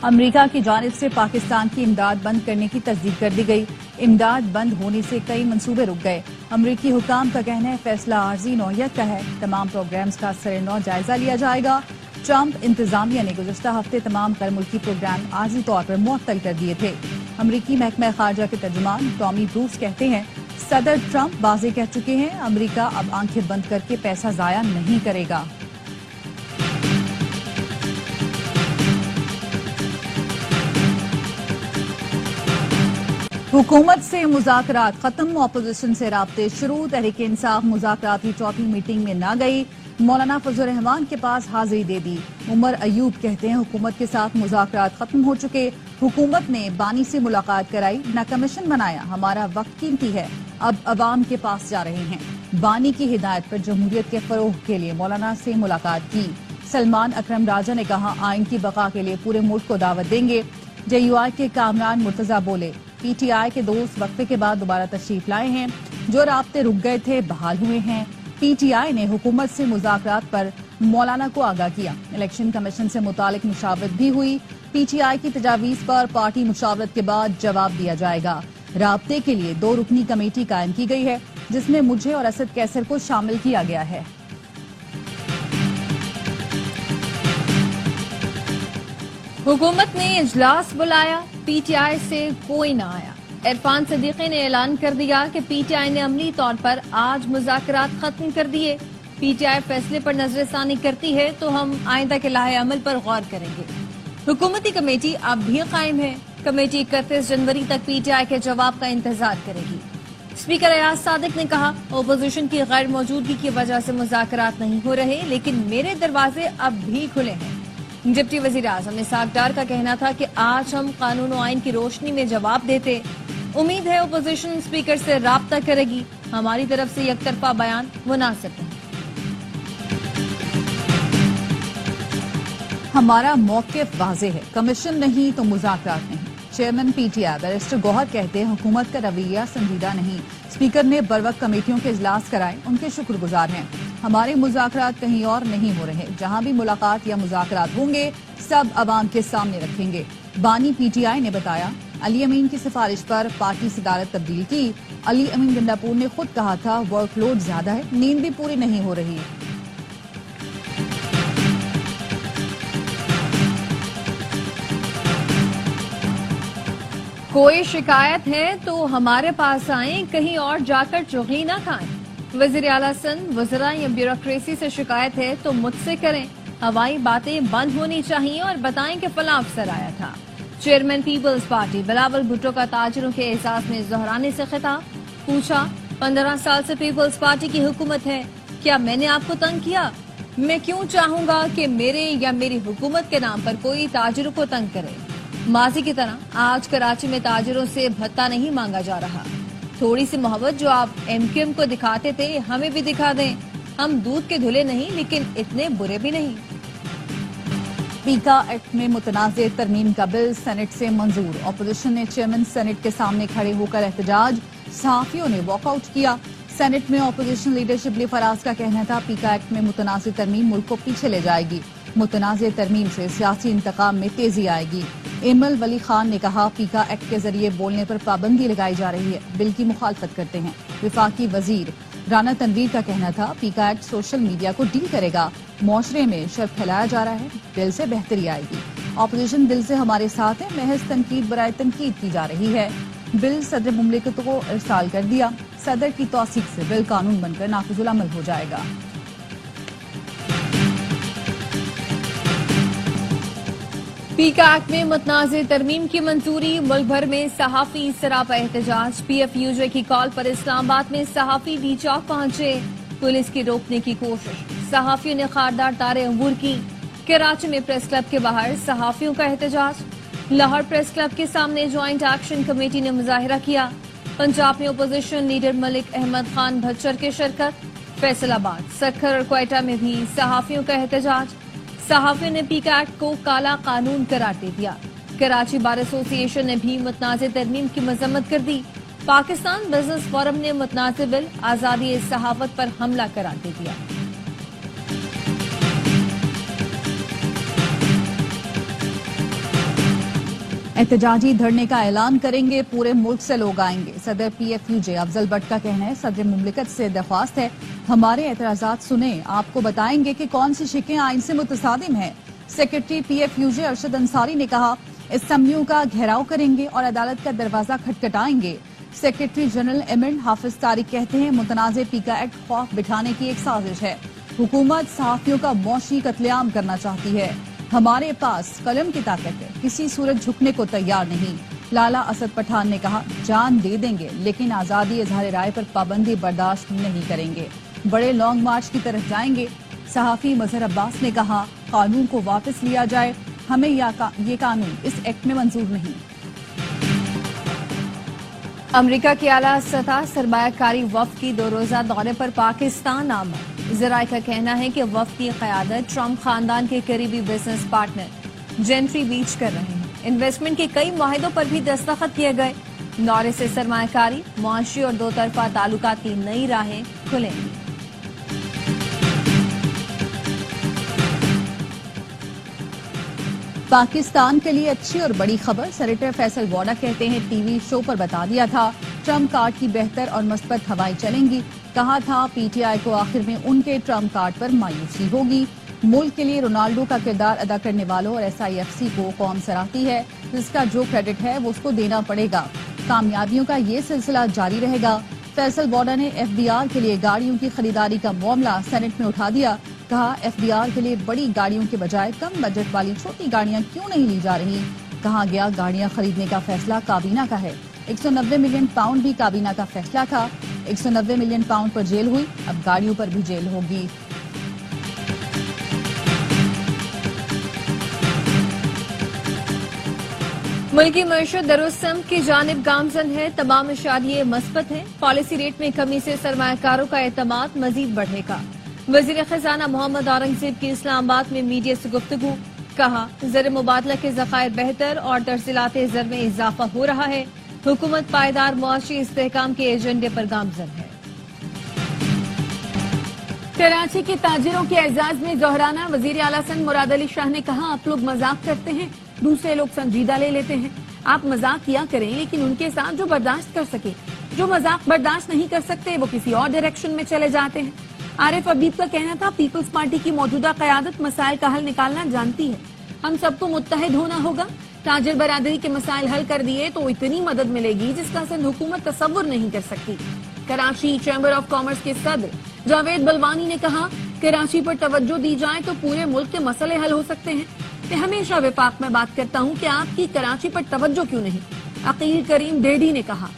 امریکہ کی جانب سے پاکستان کی امداد بند کرنے کی تصدیق کر دی گئی۔ امداد بند ہونے سے کئی منصوبے رک گئے۔ امریکی حکام کا کہنا ہے فیصلہ عارضی نوعیت کا ہے، تمام پروگرامز کا سر نو جائزہ لیا جائے گا۔ ٹرمپ انتظامیہ نے گزشتہ ہفتے تمام غیر ملکی پروگرام عارضی طور پر معطل کر دیے تھے۔ امریکی محکمہ خارجہ کے ترجمان ٹامی بروس کہتے ہیں صدر ٹرمپ واضح کہہ چکے ہیں امریکہ اب آنکھیں بند کر کے پیسہ ضائع نہیں کرے گا۔ حکومت سے مذاکرات ختم، اپوزیشن سے رابطے شروع، تحریک انصاف مذاکراتی چوتھی میٹنگ میں نہ گئی، مولانا فضل الرحمان کے پاس حاضری دے دی۔ عمر ایوب کہتے ہیں حکومت کے ساتھ مذاکرات ختم ہو چکے، حکومت نے بانی سے ملاقات کرائی، نہ کمیشن بنایا، ہمارا وقت قیمتی ہے، اب عوام کے پاس جا رہے ہیں۔ بانی کی ہدایت پر جمہوریت کے فروغ کے لیے مولانا سے ملاقات کی۔ سلمان اکرم راجہ نے کہا آئین کی بقا کے لیے پورے ملک کو دعوت دیں گے۔ جے یو آئی کے کامران مرتضیٰ بولے پی ٹی آئی کے دوست وقفے کے بعد دوبارہ تشریف لائے ہیں، جو رابطے رک گئے تھے بحال ہوئے ہیں۔ پی ٹی آئی نے حکومت سے مذاکرات پر مولانا کو آگاہ کیا، الیکشن کمیشن سے متعلق مشاورت بھی ہوئی، پی ٹی آئی کی تجاویز پر پارٹی مشاورت کے بعد جواب دیا جائے گا۔ رابطے کے لیے 2 رکنی کمیٹی قائم کی گئی ہے جس میں مجھے اور اسد کیسر کو شامل کیا گیا ہے۔ حکومت نے اجلاس بلایا، پی ٹی آئی سے کوئی نہ آیا۔ عرفان صدیقی نے اعلان کر دیا کہ پی ٹی آئی نے عملی طور پر آج مذاکرات ختم کر دیے۔ پی ٹی آئی فیصلے پر نظر ثانی کرتی ہے تو ہم آئندہ کے لائحہ عمل پر غور کریں گے۔ حکومتی کمیٹی اب بھی قائم ہے، کمیٹی 31 جنوری تک پی ٹی آئی کے جواب کا انتظار کرے گی۔ اسپیکر ایاز صادق نے کہا اپوزیشن کی غیر موجودگی کی وجہ سے مذاکرات نہیں ہو رہے، لیکن میرے دروازے اب بھی کھلے ہیں۔ ڈپٹی وزیر اعظم اسحاق ڈار کا کہنا تھا کہ آج ہم قانون و آئین کی روشنی میں جواب دیتے، امید ہے اپوزیشن اسپیکر سے رابطہ کرے گی، ہماری طرف سے یک طرفہ بیان مناسب نہیں۔ ہمارا موقف واضح ہے، کمیشن نہیں تو مذاکرات نہیں۔ Chairman P T I barrister Gohar کہتے ہیں حکومت کا رویہ سنجیدہ نہیں، اسپیکر نے بروقت کمیٹیوں کے اجلاس کرائے، ان کے شکر گزار ہیں۔ ہمارے مذاکرات کہیں اور نہیں ہو رہے، جہاں بھی ملاقات یا مذاکرات ہوں گے سب عوام کے سامنے رکھیں گے۔ بانی پی ٹی آئی نے بتایا علی امین کی سفارش پر پارٹی صدارت تبدیل کی۔ علی امین گنڈاپور نے خود کہا تھا ورک لوڈ زیادہ ہے، نیند بھی پوری نہیں ہو رہی۔ کوئی شکایت ہے تو ہمارے پاس آئیں، کہیں اور جا کر چغلی نہ کھائیں۔ وزیر اعلیٰ سندھ وزراء یا بیوروکریسی سے شکایت ہے تو مجھ سے کریں، ہوائی باتیں بند ہونی چاہیے اور بتائیں کہ فلاں افسر آیا تھا۔ چیئرمین پیپلز پارٹی بلاول بھٹو کا تاجروں کے اعزاز میں دہرانے سے خطاب، پوچھا 15 سال سے پیپلز پارٹی کی حکومت ہے، کیا میں نے آپ کو تنگ کیا؟ میں کیوں چاہوں گا کہ میرے یا میری حکومت کے نام پر کوئی تاجروں کو تنگ کرے؟ ماضی کی طرح آج کراچی میں تاجروں سے بھتہ نہیں مانگا جا رہا۔ تھوڑی سی محبت جو آپ ایم کیو ایم کو دکھاتے تھے ہمیں بھی دکھا دیں، ہم دودھ کے دھلے نہیں لیکن اتنے برے بھی نہیں۔ پیکا ایکٹ میں متنازع ترمیم کا بل سینٹ سے منظور، اپوزیشن نے چیئرمین سینٹ کے سامنے کھڑے ہو کر احتجاج، صحافیوں نے واک آؤٹ کیا۔ سینٹ میں اپوزیشن لیڈر شبلی فراز کا کہنا تھا پیکا ایکٹ میں متنازع ترمیم ملک کو پیچھے لے جائے گی، متنازع ترمیم سے سیاسی انتقام میں تیزی آئے گی۔ ایمل ولی خان نے کہا پیکا ایکٹ کے ذریعے بولنے پر پابندی لگائی جا رہی ہے، بل کی مخالفت کرتے ہیں۔ وفاقی وزیر رانا تنویر کا کہنا تھا پیکا ایکٹ سوشل میڈیا کو ڈیل کرے گا، معاشرے میں شر پھیلایا جا رہا ہے، بل سے بہتری آئے گی۔ اپوزیشن دل سے ہمارے ساتھ ہے، محض تنقید برائے تنقید کی جا رہی ہے۔ بل صدر مملکت کو ارسال کر دیا، صدر کی توثیق سے بل قانون بن کر نافذ العمل ہو جائے گا۔ پیکا ایکٹ میں متنازع ترمیم کی منظوری، ملک بھر میں صحافی سراپا احتجاج، پی ایف یو جے کی کال پر اسلام آباد میں صحافی ڈی چوک پہنچے، پولیس کی روکنے کی کوشش، صحافیوں نے خاردار تاریں عبور کی۔ کراچی میں پریس کلب کے باہر صحافیوں کا احتجاج، لاہور پریس کلب کے سامنے جوائنٹ ایکشن کمیٹی نے مظاہرہ کیا۔ پنجاب میں اپوزیشن لیڈر ملک احمد خان بھچر کی شرکت، فیصل آباد، سکھر اور کوئٹہ میں بھی صحافیوں کا احتجاج، صحافیوں نے پیکا ایکٹ کو کالا قانون قرار دے دیا۔ کراچی بار ایسوسی ایشن نے بھی متنازع ترمیم کی مذمت کر دی۔ پاکستان بزنس فورم نے متنازع بل آزادی صحافت پر حملہ قرار دے دیا۔ एहतजाजी धरने का ऐलान करेंगे, पूरे मुल्क से लोग आएंगे। सदर PFUJ अफजल भट्ट का कहना है, सदर मुमलिकत से दरख्वास्त है हमारे एतराजात सुने, आपको बताएंगे कि कौन सी शिकें आइन से मुतसादिम हैं। सेक्रेटरी PFUJ अरशद अंसारी ने कहा, असेंबलियों का घेराव करेंगे और अदालत का दरवाजा खटखटाएंगे। सेक्रेटरी जनरल एमिन हाफिज तारिक कहते हैं, मुतनाज़ पीका एक्ट खौफ बिठाने की एक साजिश है। हुकूमत सहाफियों का मौशी कत्लेआम करना चाहती है। हमारे पास कलम की ताकत है, किसी सूरत झुकने को तैयार नहीं। लाला असद पठान ने कहा, जान दे देंगे लेकिन आजादी इजहार राय पर पाबंदी बर्दाश्त नहीं करेंगे, बड़े लॉन्ग मार्च की तरफ जाएंगे। सहाफी मजहर अब्बास ने कहा, कानून को वापस लिया जाए, हमें ये कानून इस एक्ट में मंजूर नहीं। अमेरिका के आला सतह सरमायाकारी वफ्द की 2 रोजा दौरे पर पाकिस्तान आमद। जराये का कहना है कि वफ्द की क़यादत ट्रंप खानदान के करीबी बिजनेस पार्टनर जेंट्री बीच कर रहे हैं। इन्वेस्टमेंट के कई मुआहिदों पर भी दस्तखत किए गए। दौरे से सरमायाकारी, मुआशी और 2 तरफा ताल्लुकात की नई राहें खुलेंगी। पाकिस्तान के लिए अच्छी और बड़ी खबर, सेनेटर फैसल वाडा कहते हैं, टीवी शो पर बता दिया था ट्रंप कार्ड की बेहतर और मस्बत हवाएं चलेंगी। कहा था PTI को आखिर में उनके ट्रंप कार्ड पर मायूसी होगी। मुल्क के लिए रोनाल्डो का किरदार अदा करने वालों और SIFC को कौम सराहती है, जिसका जो क्रेडिट है वो उसको देना पड़ेगा। कामयाबियों का ये सिलसिला जारी रहेगा। फैसल वाडा ने FBR के लिए गाड़ियों की खरीदारी का मामला सेनेट में उठा दिया। कहा, FBR के लिए बड़ी गाड़ियों के बजाय कम बजट वाली छोटी गाड़ियां क्यों नहीं ली जा रही। कहा गया, गाड़ियां खरीदने का फैसला काबीना का है। 190 मिलियन पाउंड भी काबीना का फैसला था। 190 मिलियन पाउंड पर जेल हुई, अब गाड़ियों पर भी जेल होगी। मुल्की मईशत दरुस्तम की जानिब गामजन है, तमाम इशारे मस्बत हैं। पॉलिसी रेट में कमी से सरमायाकारों का एतमाद मजीद बढ़ेगा। वजीर खजाना मोहम्मद औरंगजेब की इस्लामाबाद में मीडिया से गुफ्तगू। कहा, ज़र मुबादला के ज़खायर बेहतर और तरसीलाते ज़र में इजाफा हो रहा है। हुकूमत पायदार मुआशी इस्तेहकाम के एजेंडे पर गामजन है। कराची के ताजिरों के एजाज में जोहराना, वजीर आला सिंध मुराद अली शाह ने कहा, आप लोग मजाक करते हैं, दूसरे लोग संजीदा ले लेते हैं। आप मजाक किया करें लेकिन उनके साथ जो बर्दाश्त कर सके, जो मजाक बर्दाश्त नहीं कर सकते वो किसी और डायरेक्शन में चले जाते हैं। आरिफ हबीब का कहना था, पीपल्स पार्टी की मौजूदा क़यादत मसाइल का हल निकालना जानती है, हम सबको मुत्तहिद होना होगा। ताजिर बरादरी के मसाइल हल कर दिए तो इतनी मदद मिलेगी जिसका सिंध हुकूमत तसव्वुर नहीं कर सकती। कराची चैम्बर ऑफ कॉमर्स के सदर जावेद बलवानी ने कहा, कराची पर तवज्जो दी जाए तो पूरे मुल्क के मसले हल हो सकते हैं। मैं हमेशा विफाक में बात करता हूँ कि आपकी कराची पर तवज्जो क्यों नहीं। अकील करीम डेडी ने कहा,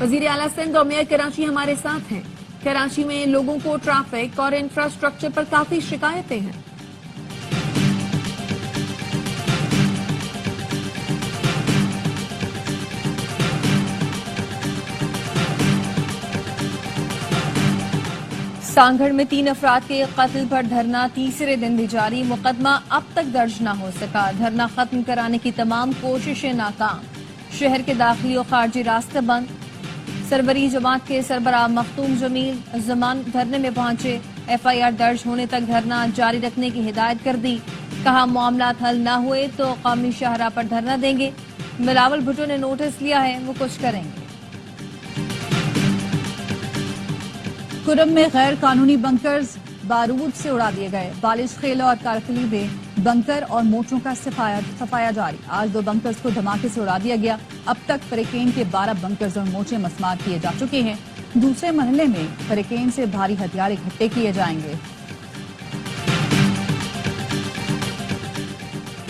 वजीर आला सिंध और मेयर कराची हमारे साथ हैं। कराची में लोगों को ट्रैफिक और इंफ्रास्ट्रक्चर पर काफी शिकायतें हैं। सांगड़ में 3 अफराद के कत्ल पर धरना तीसरे दिन भी जारी। मुकदमा अब तक दर्ज न हो सका। धरना खत्म कराने की तमाम कोशिशें नाकाम। शहर के दाखिली और खारजी रास्ते बंद। सरबरी जमात के सरबराह मखतूम जमील जमान धरने में पहुंचे। FIR दर्ज होने तक धरना जारी रखने की हिदायत कर दी। कहा, मामलात हल न हुए तो कौमी शाहराह पर धरना देंगे। बिलावल भुट्टो ने नोटिस लिया है, वो कुछ करेंगे। कुरम में गैर कानूनी बंकर्स बारूद से उड़ा दिए गए। बालिश खेल और कारकली में बंकर और मोर्चों का सफाया जारी। आज 2 बंकर्स को धमाके से उड़ा दिया गया। अब तक फरीकेन के 12 बंकर्स और मोर्चे मस्मार किए जा चुके हैं। दूसरे मरहले में फरीकेन से भारी हथियार इकट्ठे किए जाएंगे।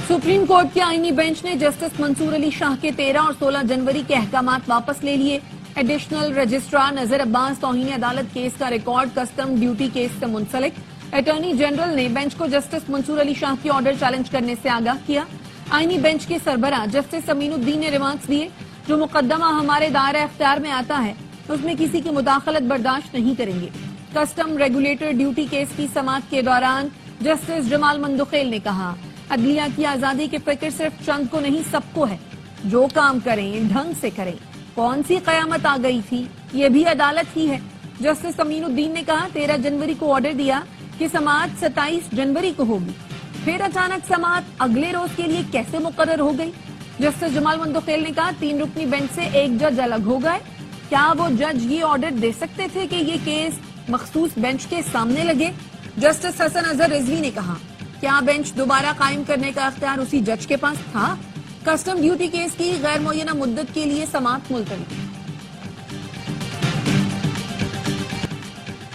सुप्रीम कोर्ट के आईनी बेंच ने जस्टिस मंसूर अली शाह के 13 और 16 जनवरी के अहकामात वापस ले लिए। एडिशनल रजिस्ट्रार नजर अब्बास तौहीन अदालत केस का रिकॉर्ड कस्टम ड्यूटी केस से मुंसलिक। अटॉर्नी जनरल ने बेंच को जस्टिस मंसूर अली शाह की ऑर्डर चैलेंज करने से आगाह किया। आईनी बेंच के सरबराह जस्टिस अमीनुद्दीन ने रिमार्क्स दिए, जो मुकदमा हमारे दायरे अख्तियार में आता है उसमें किसी की मुदाखलत बर्दाश्त नहीं करेंगे। कस्टम रेगुलेटर ड्यूटी केस की समाअत के दौरान जस्टिस जमाल मंदुखेल ने कहा, अदलिया की आजादी की फिक्र सिर्फ चंद को नहीं सबको है। जो काम करें ढंग से करें। कौन सी कयामत आ गई थी, ये भी अदालत ही है। जस्टिस अमीनुद्दीन ने कहा, 13 जनवरी को ऑर्डर दिया कि समाअत 27 जनवरी को होगी, फिर अचानक समाअत अगले रोज के लिए कैसे मुकर्रर हो गई। जस्टिस जमाल मंदोखेल ने कहा 3 रुकनी बेंच से एक जज अलग हो गए। क्या वो जज ये ऑर्डर दे सकते थे कि ये केस मखसूस बेंच के सामने लगे? जस्टिस हसन अजहर रिजवी ने कहा क्या बेंच दोबारा कायम करने का अख्तियार उसी जज के पास था? कस्टम ड्यूटी केस की गैर मुअय्यना मुद्दत के लिए समाअत मुलतवी।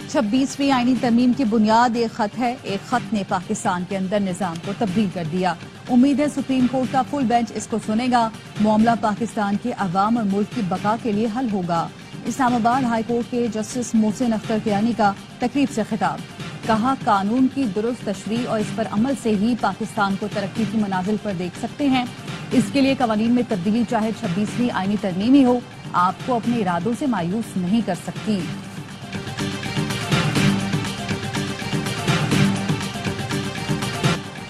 26वीं आईनी तरमीम की बुनियाद एक खत है। एक खत ने पाकिस्तान के अंदर निजाम को तब्दील कर दिया। उम्मीद है सुप्रीम कोर्ट का फुल बेंच इसको सुनेगा। मामला पाकिस्तान के अवाम और मुल्क की बका के लिए हल होगा। इस्लामाबाद हाई कोर्ट के जस्टिस मोहसिन अख्तर कियानी का तकरीब से खिताब। कहा कानून की दुरुस्त तशरीह और इस पर अमल से ही पाकिस्तान को तरक्की की मनाजिल पर देख सकते हैं। इसके लिए कवानीन में तब्दीली चाहे 26वीं आईनी तरमीम ही हो, आपको अपने इरादों से मायूस नहीं कर सकती।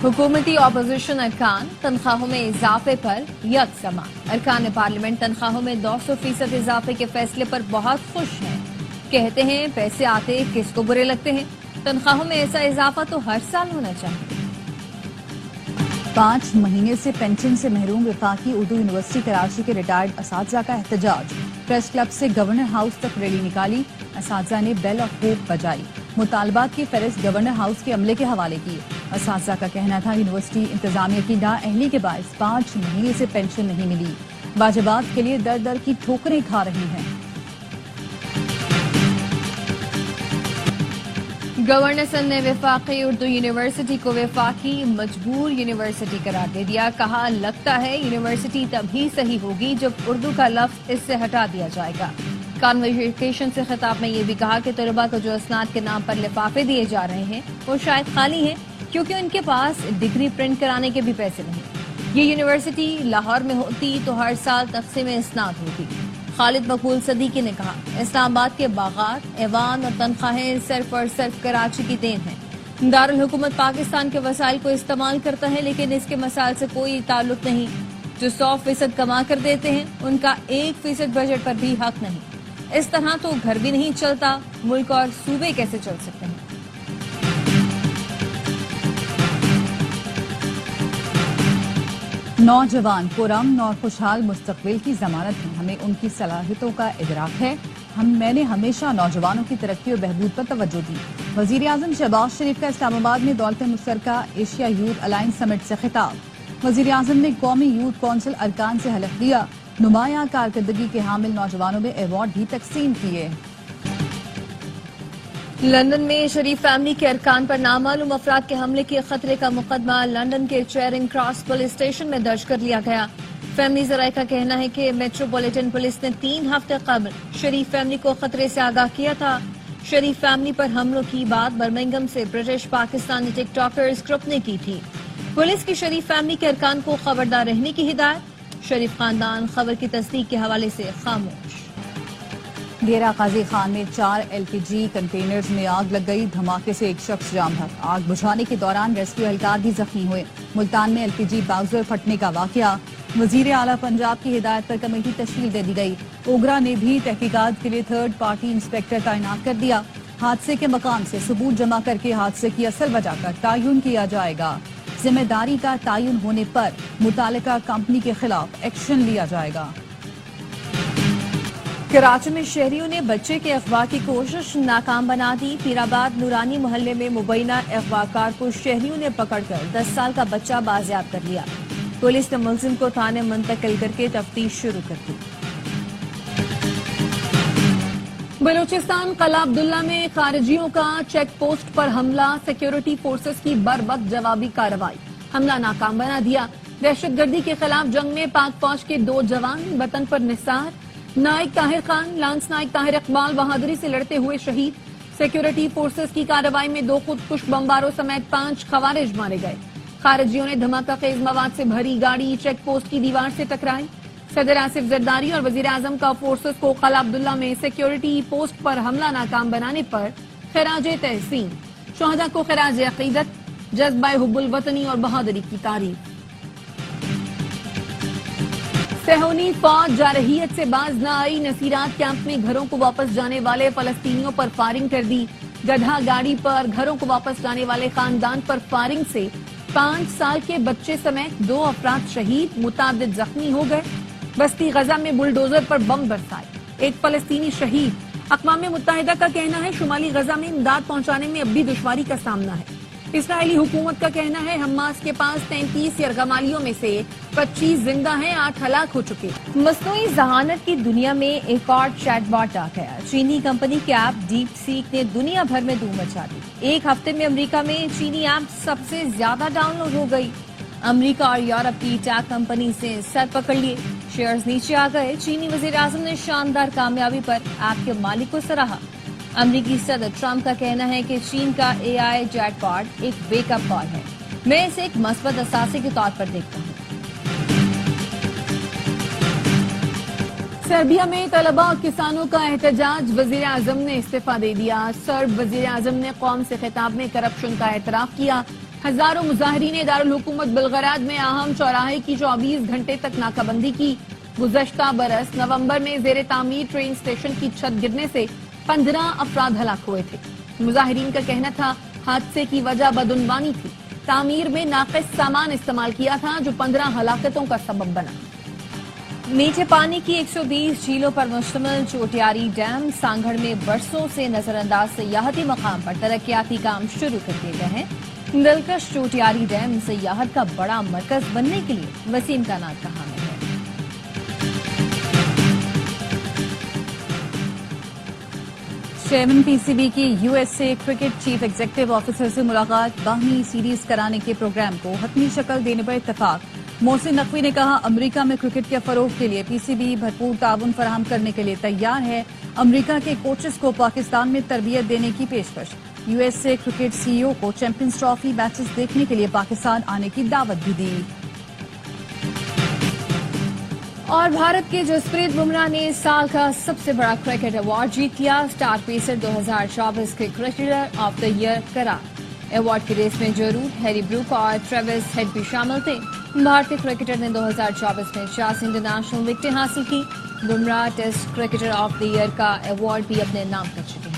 हुकूमती अपोजिशन अरकान तनख्वाहों में इजाफे पर यकसमा। अरकान पार्लियामेंट तनख्वाहों में 200% इजाफे के फैसले पर बहुत खुश हैं। कहते हैं पैसे आते किसको बुरे लगते हैं, तनख्वाहों में ऐसा इजाफा तो हर साल होना चाहिए। 5 महीने से पेंशन से महरूम वफाकी उर्दू यूनिवर्सिटी कराची के रिटायर्ड असातिज़ा का एहतजाज। प्रेस क्लब से गवर्नर हाउस तक रैली निकाली। असातिज़ा ने बेल ऑफ होप बजाई। मुतालबात की फहरिस्त गवर्नर हाउस के अमले के हवाले की। असातिज़ा का कहना था यूनिवर्सिटी इंतजामिया की नाअहली के बायस 5 महीने से पेंशन नहीं मिली। वाजिबात के लिए दर दर की ठोकरें खा रही हैं। गवर्नर सन ने वफाकी उर्दू यूनिवर्सिटी को वफाकी मजबूर यूनिवर्सिटी करार दे दिया। कहा लगता है यूनिवर्सिटी तभी सही होगी जब उर्दू का लफ्ज इससे हटा दिया जाएगा। कॉन्वोकेशन से खिताब में ये भी कहा कि तलबा को जो असनाद के नाम पर लिफाफे दिए जा रहे हैं वो शायद खाली हैं क्योंकि उनके पास डिग्री प्रिंट कराने के भी पैसे नहीं। ये यूनिवर्सिटी लाहौर में होती तो हर साल तकसीम इसनाद होती। खालिद मकबूल सदीकी ने कहा इस्लामाबाद के बागात, ऐवान और तनख्वाहें सिर्फ और सिर्फ कराची की देन है। दारुल हुकूमत पाकिस्तान के वसाइल को इस्तेमाल करता है लेकिन इसके मसाइल से कोई ताल्लुक नहीं। जो 100% कमा कर देते हैं उनका 1% बजट पर भी हक नहीं। इस तरह तो घर भी नहीं चलता, मुल्क और सूबे कैसे चल सकते हैं। नौजवान पुरअमन और खुशहाल मुस्तकबिल की जमानत हैं। हमें उनकी सलाहियतों का इदराक है। मैंने हमेशा नौजवानों की तरक्की और बहबूद पर तवज्जो दी। वजीर आजम शहबाज शरीफ का इस्लामाबाद में दौलत मुश्तरका एशिया यूथ अलायंस समिट से खिताब। वजीर आजम ने कौमी यूथ कौंसिल अरकान से हलफ लिया। नुमाया कारकर्दगी के हामिल नौजवानों में अवार्ड भी तकसीम किए। लंदन में शरीफ फैमिली के अरकान पर नामालूम अफराद के हमले के खतरे का मुकदमा लंदन के चेयरिंग क्रॉस पुलिस स्टेशन में दर्ज कर लिया गया। फैमिली जराये का कहना है कि मेट्रोपॉलिटन पुलिस ने 3 हफ्ते कबल शरीफ फैमिली को खतरे से आगाह किया था। शरीफ फैमिली पर हमलों की बात बर्मिंघम से ब्रिटिश पाकिस्तानी टिकटॉकर्स ग्रुप ने की थी। पुलिस की शरीफ फैमिली के अरकान को खबरदार रहने की हिदायत। शरीफ खानदान खबर की तस्दीक के हवाले से खामोश। डेरा काजी खान में 4 LPG कंटेनर्स में आग लग गई। धमाके से एक शख्स जाम बहक। आग बुझाने के दौरान रेस्क्यू एहलकार भी जख्मी हुए। मुल्तान में LPG बाउजर फटने का वाकया। वजीर आला पंजाब की हिदायत पर कमेटी तश्कील दे दी गई। ओगरा ने भी तहकीकात के लिए 3rd पार्टी इंस्पेक्टर तैनात कर दिया। हादसे के मकाम से सबूत जमा करके हादसे की असल वजह का तयन किया जाएगा। जिम्मेदारी का तयन होने पर मुतालिका कंपनी के खिलाफ एक्शन लिया जाएगा। कराची में शहरियों ने बच्चे के अगवा की कोशिश नाकाम बना दी। पीराबाद नूरानी मोहल्ले में मुबैना अगवाकार को शहरियों ने पकड़कर 10 साल का बच्चा बाजियाब कर लिया। पुलिस ने मुलजिम को थाने मुंतकिल करके तफ्तीश शुरू कर दी। बलूचिस्तान कला अब्दुल्ला में खारिजियों का चेक पोस्ट पर हमला। सिक्योरिटी फोर्सेस की बर्बक जवाबी कार्रवाई। हमला नाकाम बना दिया। दहशतगर्दी के खिलाफ जंग में पाक फौज के 2 जवान वतन पर निसार। नाइक ताहिर खान, लांस नाइक ताहिर इकबाल बहादुरी से लड़ते हुए शहीद। सिक्योरिटी फोर्सेस की कार्रवाई में 2 खुदकुश बमबारों समेत 5 खवारिज मारे गए। खारिजियों ने धमाका खेज मवाद से भरी गाड़ी चेक पोस्ट की दीवार से टकराई। सदर आसिफ जरदारी और वजीर आजम का फोर्सेस को कला अब्दुल्ला में सिक्योरिटी पोस्ट पर हमला नाकाम बनाने पर खिराज तहसीन। शोहदा को खिराज अकीदत, जज्बा हुब्बुल वतनी और बहादुरी की तारीफ। सेहूनी फौज जारहियत से बाज न आई। नसीरात कैंप में घरों को वापस जाने वाले फलस्तीनियों पर फायरिंग कर दी। गधा गाड़ी पर घरों को वापस जाने वाले खानदान पर फायरिंग से 5 साल के बच्चे समेत 2 अफराद शहीद, मुताबिद जख्मी हो गए। बस्ती गजा में बुलडोजर पर बम बरसाए, एक फलस्तीनी शहीद। अक़वाम मुत्तहिदा का कहना है शुमाली गजा में इमदाद पहुंचाने में अब भी दुश्वारी का सामना है। इसराइली हुकूमत का कहना है हमास के पास 33 यरगमालियों में से 25 जिंदा हैं, 8 हलाक हो चुके। मसनूई जहानत की दुनिया में एक और चैटबॉट आ गया। चीनी कंपनी के ऐप डीप सीक ने दुनिया भर में धूम मचा दी। एक हफ्ते में अमेरिका में चीनी ऐप सबसे ज्यादा डाउनलोड हो गई। अमेरिका और यूरोप की टैक कंपनी से सर पकड़ लिए, शेयर्स नीचे आ गए। चीनी वजीर आजम ने शानदार कामयाबी पर ऐप के मालिक को सराहा। अमरीकी सदर ट्रंप का कहना है कि चीन का एआई चैटबॉट एक वेकअप कॉल है। मैं इसे एक मस्बत असासे के तौर पर देखता हूँ। सर्बिया में तलबा और किसानों का एहतजाज, वजीर आजम ने इस्तीफा दे दिया। सर्ब वजीर आजम ने कौम से खिताब में करप्शन का एतराफ किया। हजारों मुजाहिरीन दारुल हुकूमत बेलग्राद में अहम चौराहे की 24 घंटे तक नाकाबंदी की। गुज़श्ता बरस नवंबर में जेर तामीर ट्रेन स्टेशन की छत गिरने से 15 अफराद हलाक हुए थे। मुजाहिरीन का कहना था हादसे की वजह बदउनवानी थी। तामीर में नाक़िस सामान इस्तेमाल किया था जो 15 हलाकतों का सबब बना। मीठे पानी की 120 झीलों पर मुश्तमिल चोटियारी डैम सांगड़ में बरसों से नजरअंदाज सयाहती मकाम पर तरक्याती काम शुरू कर दिए गए हैं। दिलकश चोटियारी डैम सयाहत का बड़ा मरकज बनने के लिए वसीम इम्कानात का हामिल है। 7 पीसीबी की USA cricket chief executive officer से मुलाकात, बाहमी सीरीज कराने के प्रोग्राम को हतमी शक्ल देने पर इत्तेफाक। मोहसिन नकवी ने कहा अमेरिका में क्रिकेट के फरोग के लिए पीसीबी भरपूर ताउन फराहम करने के लिए तैयार है। अमेरिका के कोचेस को पाकिस्तान में तरबियत देने की पेशकश। यूएसए क्रिकेट सीईओ को चैंपियंस ट्रॉफी मैचेस देखने के लिए पाकिस्तान आने की दावत भी दी। और भारत के जसप्रीत बुमराह ने साल का सबसे बड़ा क्रिकेट अवार्ड जीत लिया। स्टार पेसर 2024 के क्रिकेटर ऑफ द ईयर करार। अवार्ड की रेस में जरूर हैरी ब्रूक और ट्रेविस हेड भी शामिल थे। भारतीय क्रिकेटर ने 2024 में 86 इंटरनेशनल विकेटें हासिल की। Bumrah test cricketer of the year का अवार्ड भी अपने नाम कर चुके हैं।